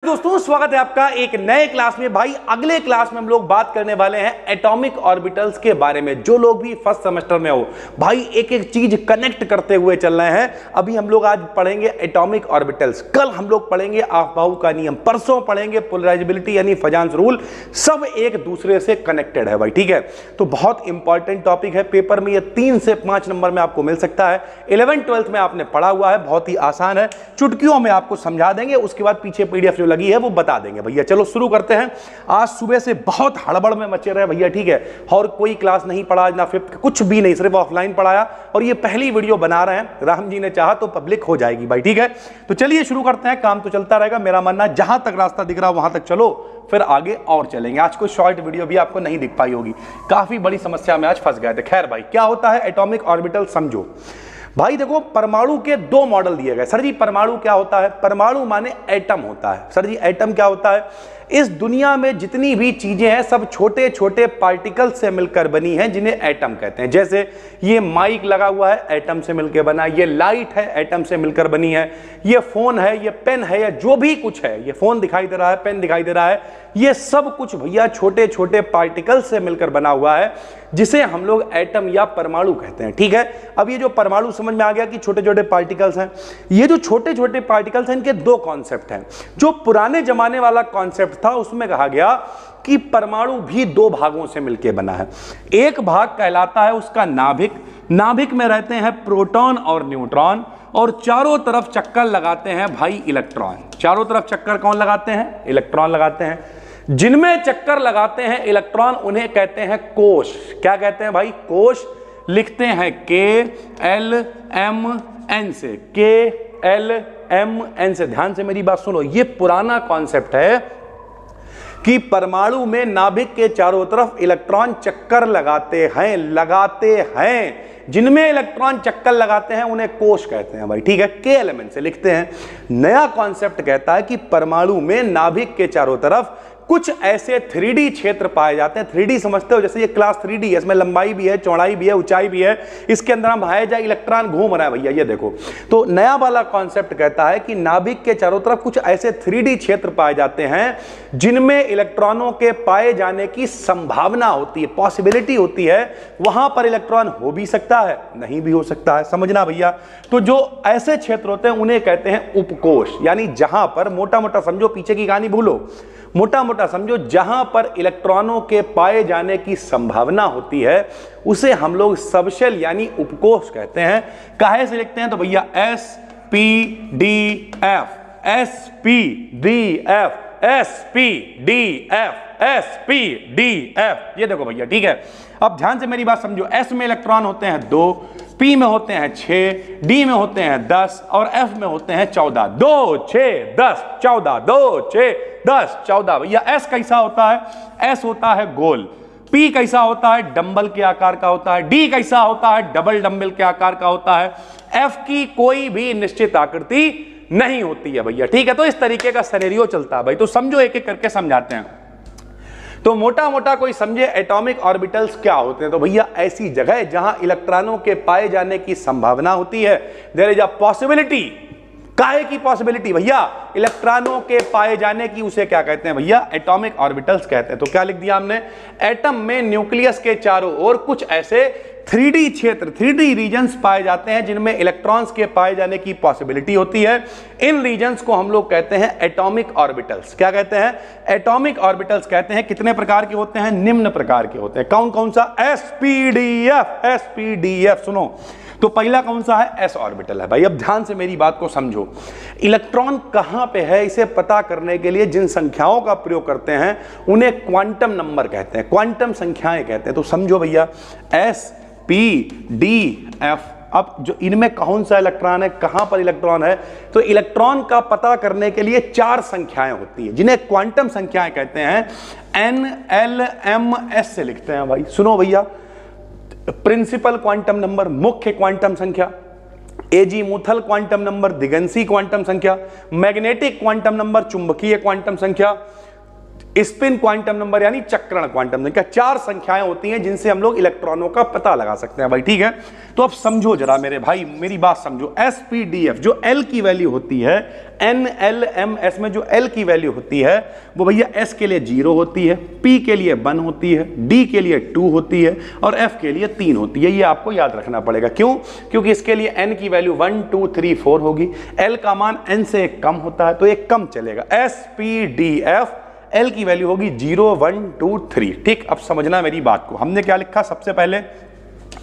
दोस्तों स्वागत है आपका एक नए क्लास में। भाई अगले क्लास में हम लोग बात करने वाले हैं एटॉमिक ऑर्बिटल्स के बारे में। जो लोग भी फर्स्ट सेमेस्टर में हो भाई एक एक चीज कनेक्ट करते हुए चल रहे हैं। अभी हम लोग आज पढ़ेंगे एटॉमिक ऑर्बिटल्स, कल हम लोग पढ़ेंगे अफबाऊ का नियम, परसों पढ़ेंगे पोलराइजेबिलिटी यानी फजांस रूल। सब एक दूसरे से कनेक्टेड है भाई, ठीक है। तो बहुत इंपॉर्टेंट टॉपिक है, पेपर में ये 3 से 5 नंबर में आपको मिल सकता है। 11th-12th में आपने पढ़ा हुआ है, बहुत ही आसान है, चुटकियों में आपको समझा देंगे, उसके बाद पीछे पीडीएफ जो लगी है वो बता देंगे भैया। चलो शुरू करते हैं। आज सुबह से बहुत हड़बड़ में मचे रहे भैया, ठीक है, और कोई क्लास नहीं पढ़ा, ना फिफ्थ कुछ भी नहीं, सिर्फ ऑफलाइन पढ़ाया और ये पहली वीडियो बना रहे हैं। राम जी ने चाहा तो पब्लिक हो जाएगी भाई, ठीक है। तो चलिए शुरू करते हैं, काम तो चलता रहेगा। मेरा मानना जहां तक रास्ता दिख रहा वहां तक चलो, फिर आगे और चलेंगे। आज कोई शॉर्ट वीडियो भी आपको नहीं दिख पाई होगी, काफी बड़ी समस्या में आज फंस गए थे। खैर भाई क्या होता है एटॉमिक ऑर्बिटल समझो। भाई देखो परमाणु के 2 मॉडल दिए गए। सर जी परमाणु क्या होता है? परमाणु माने एटम होता है। सर जी एटम क्या होता है? इस दुनिया में जितनी भी चीजें हैं सब छोटे छोटे पार्टिकल से मिलकर बनी हैं, जिन्हें एटम कहते हैं। जैसे ये माइक लगा हुआ है, एटम से मिलकर बना है। ये लाइट है, एटम से मिलकर बनी है। ये फोन है, ये पेन है, या जो भी कुछ है, ये फोन दिखाई दे रहा है, पेन दिखाई दे रहा है, ये सब कुछ भैया छोटे छोटे पार्टिकल से मिलकर बना हुआ है, जिसे हम लोग एटम या परमाणु कहते हैं, ठीक है। अब ये जो परमाणु समझ में आ गया कि छोटे छोटे पार्टिकल्स हैं। ये जो छोटे छोटे पार्टिकल्स हैं, इनके 2 कॉन्सेप्ट हैं। जो पुराने जमाने वाला कॉन्सेप्ट था उसमें कहा गया कि परमाणु भी 2 भागों से मिलकर बना है। एक भाग कहलाता है उसका नाभिक। नाभिक में रहते हैं प्रोटॉन और न्यूट्रॉन, और चारों तरफ चक्कर लगाते हैं भाई इलेक्ट्रॉन। चारों तरफ चक्कर कौन लगाते हैं? इलेक्ट्रॉन लगाते हैं। जिनमें चक्कर लगाते हैं इलेक्ट्रॉन उन्हें कहते हैं कोश। क्या कहते हैं भाई? कोश। लिखते हैं KLMN से, KLMN से। ध्यान से मेरी बात सुनो, ये पुराना कॉन्सेप्ट है कि परमाणु में नाभिक के चारों तरफ इलेक्ट्रॉन चक्कर लगाते हैं। जिनमें इलेक्ट्रॉन चक्कर लगाते हैं उन्हें कोश कहते हैं भाई, ठीक है। KLMN से लिखते हैं। नया कॉन्सेप्ट कहता है कि परमाणु में नाभिक के चारों तरफ कुछ ऐसे 3D क्षेत्र पाए जाते हैं। 3D समझते हो? जैसे ये क्लास 3D है, इसमें लंबाई भी है, चौड़ाई भी है, ऊंचाई भी है। इसके अंदर हम भाई जा इलेक्ट्रॉन घूम रहा है भैया, ये देखो। तो नया वाला कॉन्सेप्ट कहता है कि नाभिक के चारों तरफ कुछ ऐसे 3D क्षेत्र पाए जाते हैं जिनमें इलेक्ट्रॉनों के पाए जाने की संभावना होती है, पॉसिबिलिटी होती है। वहां पर इलेक्ट्रॉन हो भी सकता है, नहीं भी हो सकता है, समझना भैया। तो जो ऐसे क्षेत्र होते हैं उन्हें कहते हैं उपकोश। यानी जहां पर मोटा मोटा समझो, पीछे की कहानी भूलो, मोटा मोटा समझो, जहां पर इलेक्ट्रॉनों के पाए जाने की संभावना होती है उसे हम लोग सबशेल यानी उपकोश कहते हैं। काहे से लिखते हैं? तो भैया SPDF, SPDF, SPDF, SPDF, ये देखो भैया, ठीक है। अब ध्यान से मेरी बात समझो। S में इलेक्ट्रॉन होते हैं 2, P में होते हैं 6, D में होते हैं 10 और F में होते हैं 14। 2 6 10 14, 2 6 10 14। भैया S कैसा होता है? S होता है गोल। P कैसा होता है? डंबल के आकार का होता है। D कैसा होता है? डबल डंबल के आकार का होता है। F की कोई भी निश्चित आकृति नहीं होती है भैया, ठीक है। तो इस तरीके का सिनेरियो चलता है भाई। तो समझो, एक एक करके समझाते हैं। तो मोटा मोटा कोई समझे एटॉमिक ऑर्बिटल्स क्या होते हैं? तो भैया ऐसी जगह जहां इलेक्ट्रॉनों के पाए जाने की संभावना होती है। There is a possibility. काहे की पॉसिबिलिटी भैया? इलेक्ट्रॉनों के पाए जाने की। उसे क्या कहते हैं भैया? एटॉमिक ऑर्बिटल्स कहते हैं। तो क्या लिख दिया हमने? एटम में न्यूक्लियस के चारों ओर कुछ ऐसे 3D क्षेत्र, 3D रीजन्स पाए जाते हैं जिनमें इलेक्ट्रॉन्स के पाए जाने की पॉसिबिलिटी होती है। इन रीजन्स को हम लोग कहते हैं एटॉमिक ऑर्बिटल्स। क्या कहते हैं? एटॉमिक ऑर्बिटल्स कहते हैं। कितने प्रकार के होते हैं? निम्न प्रकार के होते हैं। कौन कौन सा? SPDF, SPDF। सुनो तो पहला कौन सा है? S ऑर्बिटल है भाई। अब ध्यान से मेरी बात को समझो। इलेक्ट्रॉन कहां पे है इसे पता करने के लिए जिन संख्याओं का प्रयोग करते हैं उन्हें क्वांटम नंबर कहते हैं, क्वांटम संख्याएं कहते हैं। तो समझो भैया SPDF। अब जो इनमें कौन सा इलेक्ट्रॉन है, कहां पर इलेक्ट्रॉन है, तो इलेक्ट्रॉन का पता करने के लिए 4 संख्याएं होती हैं जिन्हें क्वांटम संख्याएं कहते हैं। NLMS से लिखते हैं भाई। सुनो भैया, प्रिंसिपल क्वांटम नंबर, मुख्य क्वांटम संख्या, एजीमुथल क्वांटम नंबर, दिगंसी क्वांटम संख्या, मैग्नेटिक क्वांटम नंबर, चुंबकीय क्वांटम संख्या, स्पिन क्वांटम नंबर यानी चक्रण क्वांटम नंबर। क्या 4 संख्याएं होती हैं जिनसे हम लोग इलेक्ट्रॉनों का पता लगा सकते हैं भाई, ठीक है। तो अब समझो जरा मेरे भाई, मेरी बात समझो। SPDF जो L की वैल्यू होती है, NLMS में जो L की वैल्यू होती है वो भैया S के लिए 0 होती है, P के लिए 1 होती है, D के लिए 2 होती है और F के लिए 3 होती है। ये आपको याद रखना पड़ेगा। क्यों? क्योंकि इसके लिए N की वैल्यू 1 2 3 4 होगी, L का मान N से कम होता है तो एक कम चलेगा। SPDF L की वैल्यू होगी 0 1 2 3। ठीक, अब समझना मेरी बात को। हमने क्या लिखा सबसे पहले?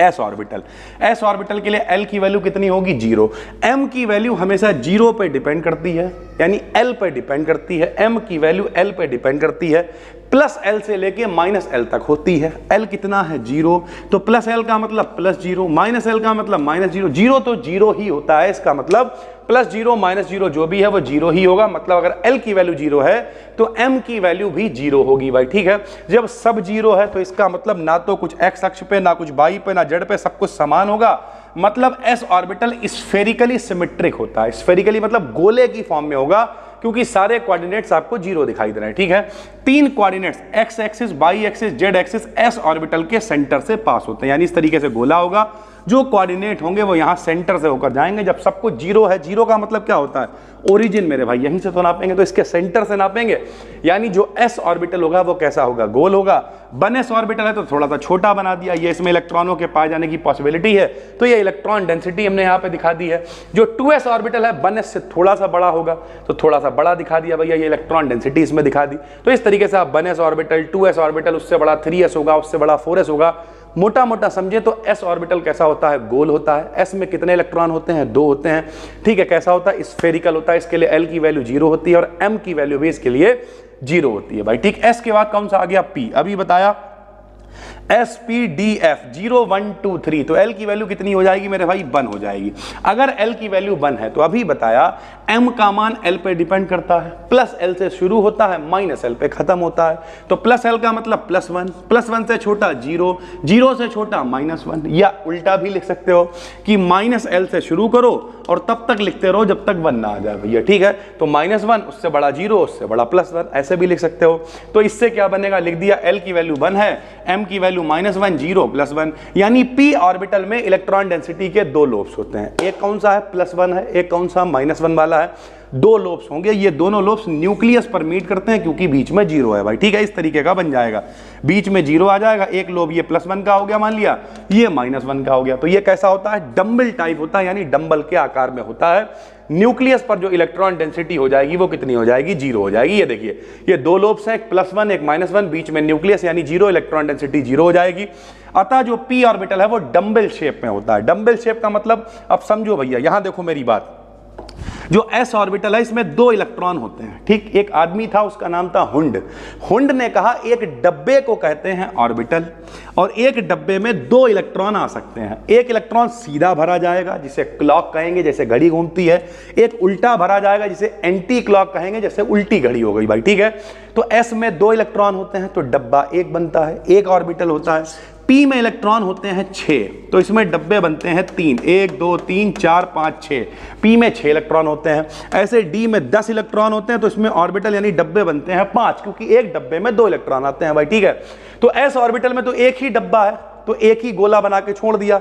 S orbital. S ऑर्बिटल के लिए L की वैल्यू कितनी होगी? 0। M की वैल्यू हमेशा 0 पे डिपेंड करती है, यानी L पे डिपेंड करती है। M की वैल्यू L पे डिपेंड करती है, प्लस L से लेके माइनस L तक होती है। L कितना है? 0, तो प्लस L का मतलब प्लस 0, माइनस L का मतलब माइनस 0। 0 तो 0 ही होता है, इसका मतलब प्लस 0 माइनस 0 जो भी है वो 0 ही होगा। मतलब अगर L की वैल्यू 0 है तो M की वैल्यू भी 0 होगी भाई, ठीक है। जब सब 0 है तो इसका मतलब ना तो कुछ x अक्ष पे, ना कुछ y पे, ना z पे, सब कुछ समान होगा। मतलब S ऑर्बिटल स्फेरिकली सिमेट्रिक होता है। स्फेरिकली मतलब गोले की फॉर्म में होगा, क्योंकि सारे कोऑर्डिनेट्स आपको 0 दिखाई दे रहे हैं, ठीक है। 3 coordinates x axis, y axis, z axis S orbital के सेंटर से पास होते हैं। यानी इस तरीके से गोला होगा, जो कोऑर्डिनेट होंगे वो यहां सेंटर से होकर जाएंगे। जब सब कुछ 0 है, 0 का मतलब क्या होता है? ओरिजिन मेरे भाई, यहीं से तो नापेंगे, तो इसके सेंटर से नापेंगे। यानी जो S ऑर्बिटल होगा वो कैसा होगा? गोल होगा। 1s ऑर्बिटल है तो थोड़ा सा छोटा बना दिया, ये इसमें इलेक्ट्रॉनों के पाए जाने की पॉसिबिलिटी है, तो ये इलेक्ट्रॉन डेंसिटी हमने यहाँ पे दिखा दी है। जो 2s ऑर्बिटल है 1s से थोड़ा सा बड़ा होगा, तो थोड़ा सा बड़ा दिखा दिया भैया, ये इलेक्ट्रॉन डेंसिटी इसमें दिखा दी। तो इस तरीके से आप 1s ऑर्बिटल, 2s ऑर्बिटल, उससे बड़ा 3s होगा, उससे बड़ा 4s होगा। मोटा मोटा समझे तो S ऑर्बिटल कैसा होता है? गोल होता है। S में कितने इलेक्ट्रॉन होते हैं? 2 होते हैं, ठीक है। कैसा होता है? स्फेरिकल होता है। इसके लिए L की वैल्यू 0 होती है और M की वैल्यू भी इसके लिए 0 होती है भाई, ठीक। S के बाद कौन सा आ गया? P। अभी बताया SPDF 0 1 2 3, तो L की वैल्यू कितनी हो जाएगी मेरे भाई? 1 हो जाएगी। अगर L की वैल्यू 1 है तो अभी बताया M का मान L पे डिपेंड करता है, प्लस L से शुरू होता है, माइनस L पे खत्म होता है। तो प्लस L का मतलब प्लस 1, प्लस 1 से छोटा 0, 0 से छोटा माइनस 1, या उल्टा भी लिख सकते हो कि माइनस L से शुरू करो और तब तक लिखते रहो जब तक 1 ना आ जाए भैया, ठीक है। तो माइनस 1, उससे बड़ा 0, उससे बड़ा प्लस 1, ऐसे भी लिख सकते हो। तो इससे क्या बनेगा? लिख दिया L की वैल्यू 1 है, M की वैल्यू माइनस 1, 0 प्लस 1। यानी P ऑर्बिटल में इलेक्ट्रॉन डेंसिटी के 2 लोब्स होते हैं। एक कौन सा है? प्लस 1 है, एक कौन सा? माइनस 1 वाला है। 2 लोब्स होंगे, ये दोनों लोब्स न्यूक्लियस पर मीट करते हैं क्योंकि बीच में 0 है भाई, ठीक है। इस तरीके का बन जाएगा, बीच में 0 आ जाएगा। एक लोब ये प्लस 1 का हो गया मान लिया, ये माइनस 1 का हो गया। तो ये कैसा होता है? डंबल टाइप होता है, यानी डंबल के आकार में होता है। न्यूक्लियस पर जो इलेक्ट्रॉन डेंसिटी हो जाएगी वो कितनी हो जाएगी? 0 हो जाएगी। ये देखिए, ये 2 लोब्स हैं, एक प्लस 1 एक माइनस 1, बीच में न्यूक्लियस यानी 0, इलेक्ट्रॉन डेंसिटी 0 हो जाएगी। अतः जो P ऑर्बिटल है वो डंबल शेप में होता है। डंबल शेप का मतलब अब समझो भैया, यहां देखो मेरी बात। जो S ऑर्बिटल है इसमें 2 इलेक्ट्रॉन होते हैं, ठीक। एक आदमी था, उसका नाम था हुंड। हुंड ने कहा एक डब्बे को कहते हैं ऑर्बिटल, और एक डब्बे में 2 इलेक्ट्रॉन आ सकते हैं। एक इलेक्ट्रॉन सीधा भरा जाएगा जिसे क्लॉक कहेंगे, जैसे घड़ी घूमती है। एक उल्टा भरा जाएगा जिसे एंटी क्लॉक कहेंगे, जैसे उल्टी घड़ी हो गई भाई, ठीक है। तो S में 2 इलेक्ट्रॉन होते हैं तो डब्बा 1 बनता है, एक ऑर्बिटल होता है। P में इलेक्ट्रॉन होते हैं 6, तो इसमें डब्बे बनते हैं 3, 1 2 3 4 5 6। P में 6 इलेक्ट्रॉन होते हैं। ऐसे D में 10 इलेक्ट्रॉन होते हैं, तो इसमें ऑर्बिटल यानी डब्बे बनते हैं 5, क्योंकि एक डब्बे में 2 इलेक्ट्रॉन आते हैं भाई, ठीक है। तो S ऑर्बिटल में तो एक ही डब्बा है, तो एक ही गोला बना के छोड़ दिया।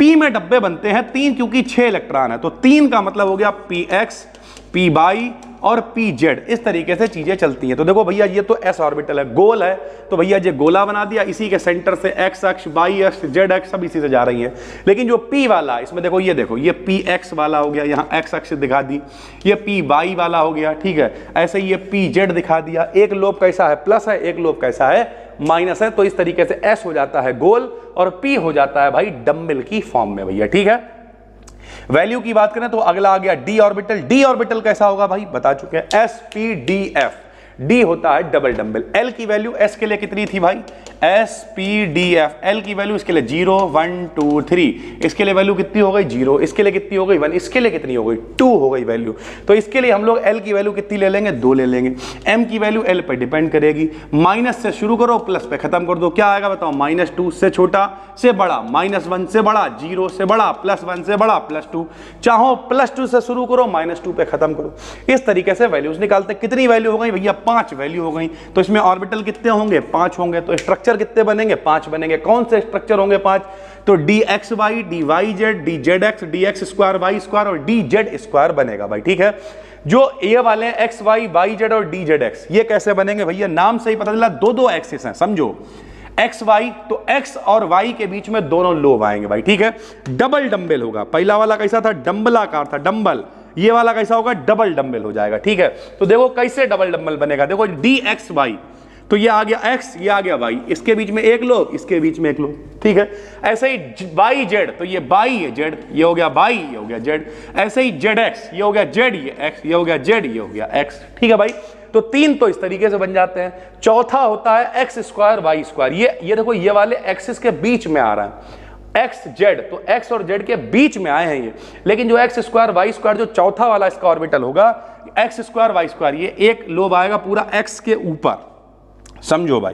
P में डब्बे बनते हैं 3, क्योंकि 6 इलेक्ट्रॉन है, तो 3 का मतलब हो गया PX, PY और PZ। इस तरीके से चीजें चलती हैं। तो देखो भैया, ये तो S ऑर्बिटल है, गोल है, तो भैया ये गोला बना दिया, इसी के सेंटर से X अक्ष, Y अक्ष, Z अक्ष सब इसी से जा रही हैं। लेकिन जो P वाला, इसमें देखो, ये देखो, ये PX वाला हो गया, यहाँ X अक्ष दिखा दी, ये PY वाला हो गया, ठीक है। ऐसे ये PZ दिखा दिया। एक लोब कैसा है? प्लस है, एक लोब कैसा है? माइनस है। तो इस तरीके से S हो जाता है गोल और P हो जाता है भाई डंबल की फॉर्म में भैया, ठीक है। वैल्यू की बात करें तो अगला आ गया D ऑर्बिटल। D ऑर्बिटल कैसा होगा भाई? बता चुके हैं, SPDF। D होता है डबल डंबल। L की वैल्यू S के लिए कितनी थी भाई? SPDF, L की वैल्यू इसके लिए 0 1 2 3, इसके लिए वैल्यू कितनी हो गई 0, इसके लिए कितनी हो गई 1, इसके लिए कितनी हो गई 2 हो गई वैल्यू। तो इसके लिए हम लोग L की वैल्यू कितनी ले लेंगे 2 ले लेंगे। M की वैल्यू L पर डिपेंड करेगी, माइनस से शुरू करो प्लस पे खत्म कर दो, क्या आएगा बताओ, -2 से छोटा से बड़ा, -1 से बड़ा, 0 से बड़ा, +1 से बड़ा, +2, चाहो +2 से शुरू करो, -2 पे खत्म करो। इस तरीके से वैल्यूज निकालते। कितनी वैल्यू हो गई भैया 5 वैल्यू हो गई। तो इसमें ऑर्बिटल कितने होंगे 5 होंगे। तो स्ट्रक्चर कितने बनेंगे 5 बनेंगे। कौन से स्ट्रक्चर होंगे 5, तो dxy dyz dzx dx² y² और dz² बनेगा भाई, ठीक है। जो ये वाले x y yz और dzx ये कैसे बनेंगे भैया, नाम से ही पता चला दो एक्सिस हैं, समझो एक्स वाई, तो एक्स और वाई के बीच में दोनों लोब आएंगे भाई, ठीक है। डबल डंबल होगा, पहला वाला कैसा था डंबलाकार था डंबल, ये वाला कैसा होगा डबल डंबल हो जाएगा, ठीक है। तो देखो कैसे डबल डंबल बनेगा, देखो dxy, तो ये आ गया x, ये आ गया y, इसके बीच में एक लोब, इसके बीच में एक लोब, ठीक है। ऐसे ही yz, तो ये y है z, ये हो गया y, ये हो गया z। ऐसे ही zx, ये हो गया z, ये x, ये हो गया z, ये हो गया x, ठीक है भाई। तो 3 तो इस तरीके से बन जाते हैं। चौथा होता है x² y², ये देखो ये वाले एक्सिस के बीच में आ रहा है x z, तो x और z के बीच में आए हैं ये। लेकिन जो x² y² जो चौथा वाला इसका ऑर्बिटल होगा x² y², ये एक लोब आएगा पूरा x के ऊपर, समझो भाई।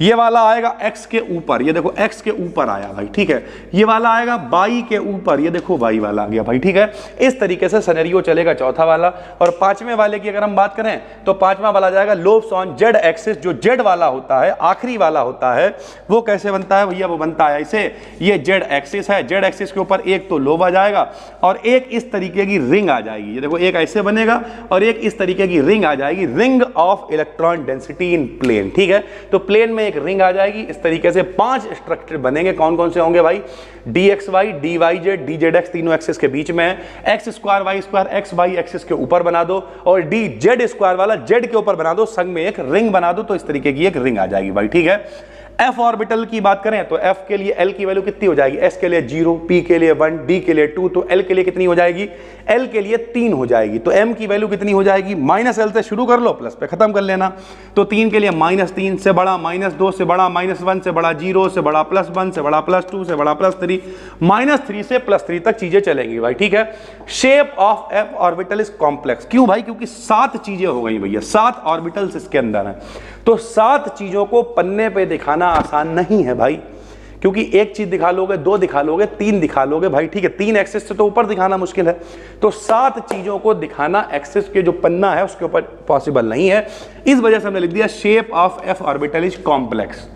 ये वाला आएगा x के ऊपर, ये देखो x के ऊपर आया भाई, ठीक है। ये वाला आएगा y के ऊपर, ये देखो y वाला आ गया भाई, ठीक है। इस तरीके से सिनेरियो चलेगा चौथा वाला। और पांचवें वाले की अगर हम बात करें तो पांचवा वाला जाएगा लोब्स ऑन z एक्सिस, जो z वाला होता है आखिरी वाला होता है, वो कैसे बनता है भैया, वो बनता है ऐसे, ये z एक्सिस है, z एक्सिस के ऊपर एक तो लोब आ जाएगा और एक इस तरीके की रिंग आ जाएगी, ये देखो एक ऐसे बनेगा और एक इस तरीके की रिंग आ जाएगी, ring of electron density in plane, ठीक है। तो प्लेन में एक रिंग आ जाएगी। इस तरीके से 5 स्ट्रक्चर बनेंगे। कौन कौन से होंगे भाई, dxy dyz dzx तीनों एक्सिस के बीच में है, x² y² x y axis के ऊपर बना दो और dz² वाला z के ऊपर बना दो, संग में एक रिंग बना दो, तो इस तरीके की एक रिंग आ जाएगी भाई, ठीक है। f ऑर्बिटल की बात करें तो f के लिए l की वैल्यू कितनी हो जाएगी, s के लिए 0, p के लिए 1, d के लिए 2, तो l के लिए कितनी हो जाएगी, l के लिए 3 हो जाएगी। तो m की वैल्यू कितनी हो जाएगी, -l से शुरू कर लो प्लस पे खत्म कर लेना। तो 3 के लिए -3 से बड़ा, -2 से बड़ा, -1 से बड़ा, 0 से बड़ा, +1 से बड़ा, +2 से बड़ा, +3, -3 से +3 तक चीजें चलेंगी भाई, ठीक है। Shape of f orbital is complex, क्यों भाई, क्योंकि 7 चीजें हो गई भैया, 7 ऑर्बिटल्स इसके अंदर हैं। तो 7 चीजों को पन्ने पे दिखाना आसान नहीं है भाई, क्योंकि एक चीज दिखा लोगे, 2 दिखा लोगे, 3 दिखा लोगे भाई, ठीक है। 3 एक्सिस से तो ऊपर दिखाना मुश्किल है, तो 7 चीजों को दिखाना एक्सिस के जो पन्ना है उसके ऊपर पॉसिबल नहीं है। इस वजह से हमने लिख दिया shape of F orbital is complex,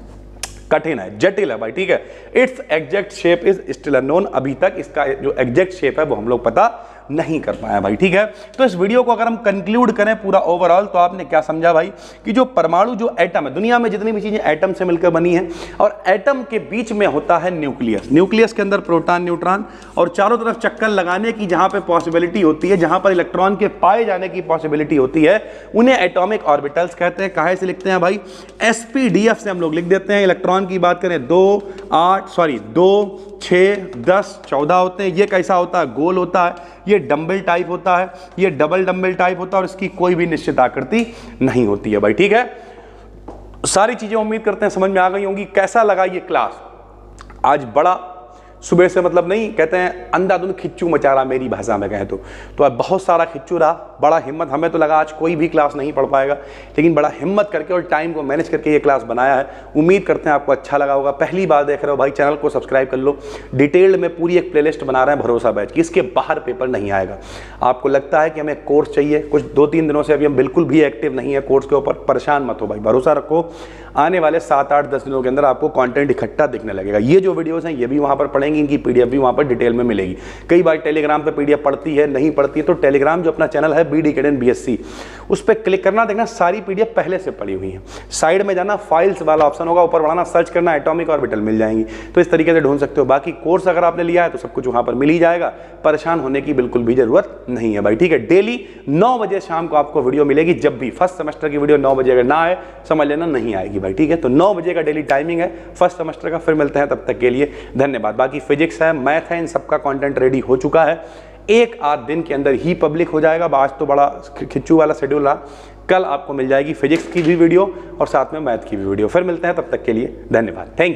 कठिन है, जटिल है भाई, ठीक है। It's exact shape is still unknown, अभी तक इसका जो एग्जैक्ट शेप है वो हम लोग पता नहीं कर पाया भाई, ठीक है। तो इस वीडियो को अगर हम कंक्लूड करें पूरा ओवरऑल, तो आपने क्या समझा भाई कि जो परमाणु, जो एटम है, दुनिया में जितनी भी चीजें एटम से मिलकर बनी है, और एटम के बीच में होता है न्यूक्लियस, न्यूक्लियस के अंदर प्रोटॉन न्यूट्रॉन, और चारों तरफ चक्कर लगाने की जहां पे पॉसिबिलिटी होती है, जहां पर इलेक्ट्रॉन के पाए जाने की पॉसिबिलिटी होती है, उन्हें एटॉमिक ऑर्बिटल्स कहते हैं। काहे से लिखते हैं भाई, SPDF से हम लोग लिख देते हैं। इलेक्ट्रॉन की बात करें 2 6 10 14 होते हैं। ये कैसा होता है, गोल होता है, ये डंबल टाइप होता है, ये डबल डंबल टाइप होता है, और इसकी कोई भी निश्चित आकृति नहीं होती है भाई, ठीक है। सारी चीजें उम्मीद करते हैं समझ में आ गई होंगी। कैसा लगा ये क्लास, आज बड़ा सुबह से मतलब नहीं, कहते हैं अंधाधुंध खिच्चू मचा रहा, मेरी भाषा में कहें तो आज बहुत सारा खिच्चू रहा, बड़ा हिम्मत। हमें तो लगा आज कोई भी क्लास नहीं पढ़ पाएगा, लेकिन बड़ा हिम्मत करके और टाइम को मैनेज करके ये क्लास बनाया है। उम्मीद करते हैं आपको अच्छा लगा होगा। पहली बार देख रहे हो भाई, चैनल को सब्सक्राइब कर लो। डिटेल्ड में पूरी एक प्लेलिस्ट बना रहे हैं भरोसा बैच की, इसके बाहर पेपर नहीं आएगा। आपको लगता है कि हमें कोर्स चाहिए, कुछ 2-3 दिनों से अभी हम बिल्कुल भी एक्टिव नहीं है कोर्स के ऊपर, परेशान मत हो भाई, भरोसा रखो। आने वाले 7-8-10 दिनों के अंदर आपको कंटेंट इकट्ठा दिखने लगेगा। ये जो वीडियोस हैं ये भी वहाँ पर पढ़ेंगे, इनकी PDF भी वहाँ पर डिटेल में मिलेगी। कई बार टेलीग्राम पे PDF पढ़ती है, नहीं पढ़ती है, तो टेलीग्राम जो अपना चैनल है BD Academy BSc, उस पर क्लिक करना, देखना सारी PDF पहले से पड़ी हुई है। साइड में जाना, फाइल्स वाला ऑप्शन होगा, ऊपर बढ़ाना, सर्च करना, एटॉमिक ऑर्बिटल मिल जाएंगी, तो इस तरीके से ढूंढ सकते हो। बाकी कोर्स अगर आपने लिया है तो सब कुछ वहाँ पर मिल ही जाएगा, परेशान होने की बिल्कुल भी जरूरत नहीं है भाई, ठीक है। डेली 9 बजे शाम को आपको वीडियो मिलेगी, जब भी फर्स्ट सेमेस्टर की वीडियो 9 बजे अगर ना आए समझ लेना नहीं आएगी भाई, ठीक है। तो 9 बजे का डेली टाइमिंग है फर्स्ट सेमेस्टर का। फिर मिलते हैं, तब तक के लिए धन्यवाद। बाकी फिजिक्स है, मैथ है, इन सबका कंटेंट रेडी हो चुका है। एक आध दिन के अंदर ही पब्लिक हो जाएगा। आज तो बड़ा खिच्चू वाला शेड्यूल रहा। कल आपको मिल जाएगी फिजिक्स की भी वीडियो और साथ में मैथ की भी वीडियो। फिर मिलते हैं, तब तक के लिए धन्यवाद। Thank you.